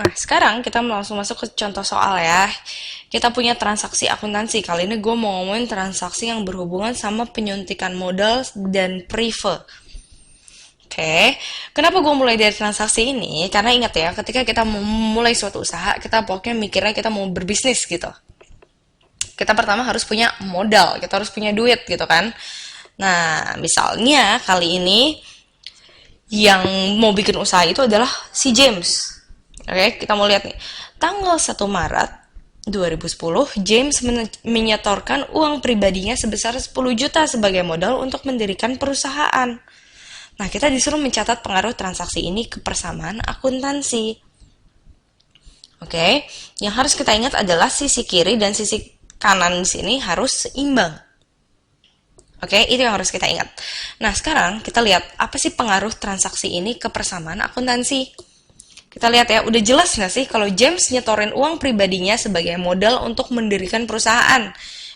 Nah, sekarang kita langsung masuk ke contoh soal ya. Kita punya transaksi akuntansi. Kali ini gue mau ngomongin transaksi yang berhubungan sama penyuntikan modal dan prefer. Oke, kenapa gue mulai dari transaksi ini? Karena ingat ya, ketika kita mau mulai suatu usaha, kita pokoknya mikirnya kita mau berbisnis gitu. Kita pertama harus punya modal, kita harus punya duit gitu kan. Nah, misalnya kali ini yang mau bikin usaha itu adalah si James. Oke, kita mau lihat nih. Tanggal 1 Maret 2010, James menyetorkan uang pribadinya sebesar 10 juta sebagai modal untuk mendirikan perusahaan. Nah, kita disuruh mencatat pengaruh transaksi ini ke persamaan akuntansi. Oke, yang harus kita ingat adalah sisi kiri dan sisi kanan di sini harus seimbang. Oke, itu yang harus kita ingat. Nah, sekarang kita lihat apa sih pengaruh transaksi ini ke persamaan akuntansi. Kita lihat ya, udah jelas nggak sih kalau James nyetorin uang pribadinya sebagai modal untuk mendirikan perusahaan.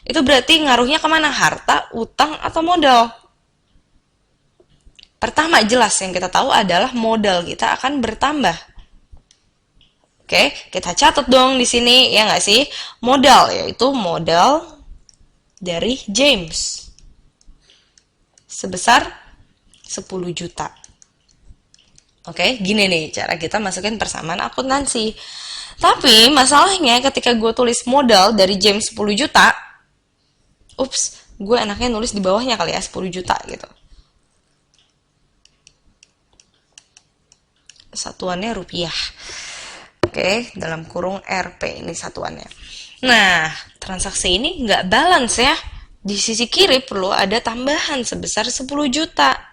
Itu berarti ngaruhnya kemana? Harta, utang, atau modal? Pertama jelas yang kita tahu adalah modal kita akan bertambah. Oke, kita catat dong di sini, ya nggak sih? Modal, yaitu modal dari James sebesar 10 juta. Oke, gini nih cara kita masukin persamaan akuntansi. Tapi masalahnya ketika gue tulis modal dari James 10 juta, gue enaknya nulis di bawahnya kali ya 10 juta gitu. Satuannya rupiah. Oke, dalam kurung Rp ini satuannya. Nah, transaksi ini nggak balance ya. Di sisi kiri perlu ada tambahan sebesar 10 juta.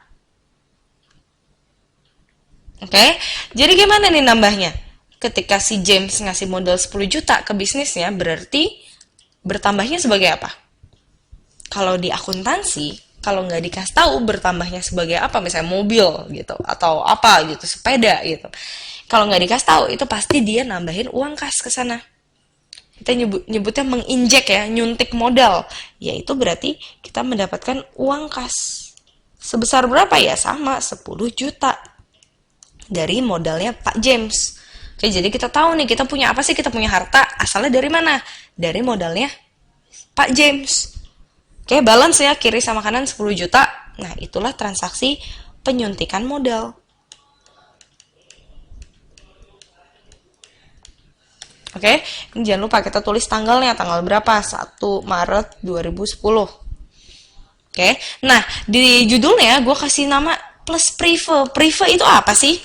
Oke, jadi gimana nih nambahnya? Ketika si James ngasih modal 10 juta ke bisnisnya, berarti bertambahnya sebagai apa? Kalau di akuntansi, kalau nggak dikasih tahu bertambahnya sebagai apa, misalnya mobil gitu, atau apa gitu, sepeda gitu. Kalau nggak dikasih tahu, itu pasti dia nambahin uang kas ke sana. Kita nyebutnya menginjek ya, nyuntik modal. Yaitu berarti kita mendapatkan uang kas. Sebesar berapa ya? Sama 10 juta. Dari modalnya Pak James. Oke, jadi kita tahu nih, kita punya apa sih? Kita punya harta, asalnya dari mana? Dari modalnya Pak James. Oke, balance ya, kiri sama kanan 10 juta. Nah, itulah transaksi penyuntikan modal. Oke, ini jangan lupa kita tulis tanggalnya, tanggal berapa? 1 Maret 2010. Oke, nah di judulnya gue kasih nama plus prefer. Prefer itu apa sih?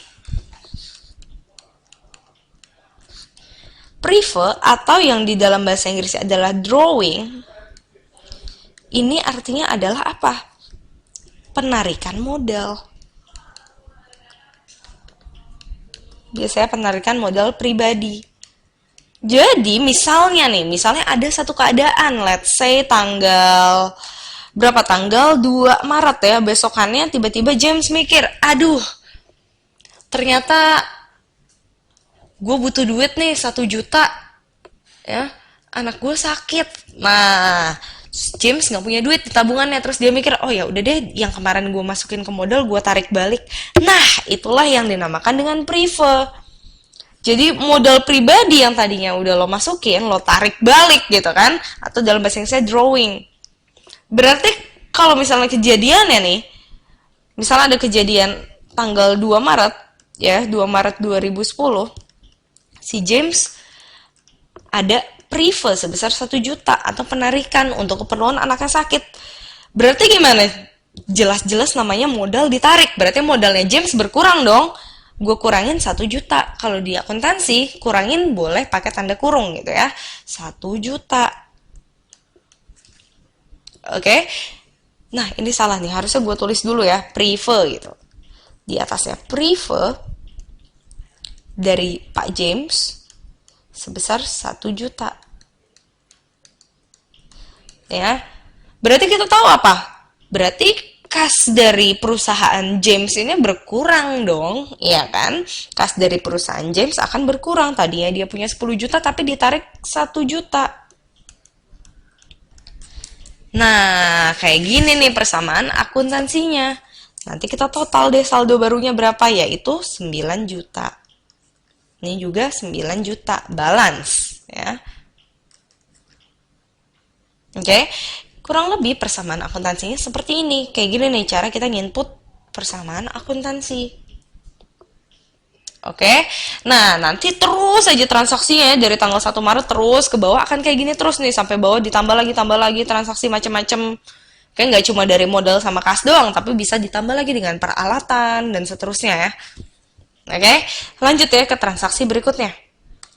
Prefer atau yang di dalam bahasa Inggris adalah drawing, ini artinya adalah apa? Penarikan modal. Biasanya penarikan modal pribadi. Jadi misalnya ada satu keadaan, let's say tanggal 2 Maret ya, besokannya tiba-tiba James mikir, aduh, ternyata gue butuh duit nih 1 juta, ya, anak gue sakit. Nah, James nggak punya duit di tabungannya, terus dia mikir, oh ya udah deh, yang kemarin gue masukin ke modal gue tarik balik. Nah, itulah yang dinamakan dengan prefer. Jadi modal pribadi yang tadinya udah lo masukin, lo tarik balik gitu kan, atau dalam bahasa Inggrisnya drawing. Berarti kalau misalnya kejadiannya nih, misalnya ada kejadian tanggal 2 Maret, ya 2 Maret 2010, si James ada prefer sebesar 1 juta atau penarikan untuk keperluan anaknya sakit. Berarti gimana? Jelas-jelas namanya modal ditarik, berarti modalnya James berkurang dong. Gue kurangin 1 juta. Kalau di akuntansi, kurangin boleh pakai tanda kurung gitu ya. 1 juta. Oke. Nah, ini salah nih. Harusnya gue tulis dulu ya. Prefer gitu. Di atasnya prefer dari Pak James sebesar 1 juta. Ya. Berarti kita tahu apa? Berarti kas dari perusahaan James ini berkurang dong, ya kan? Kas dari perusahaan James akan berkurang. Tadinya dia punya 10 juta tapi ditarik 1 juta. Nah, kayak gini nih persamaan akuntansinya. Nanti kita total deh saldo barunya berapa, yaitu 9 juta. Ini juga 9 juta balance ya. Oke, kurang lebih persamaan akuntansinya seperti ini. Kayak gini nih cara kita nginput persamaan akuntansi. Oke, nah nanti terus aja transaksinya dari tanggal 1 Maret terus ke bawah akan kayak gini terus nih sampai bawah ditambah lagi transaksi macam-macam. Kayak nggak cuma dari modal sama kas doang, tapi bisa ditambah lagi dengan peralatan dan seterusnya ya. Oke, lanjut ya ke transaksi berikutnya.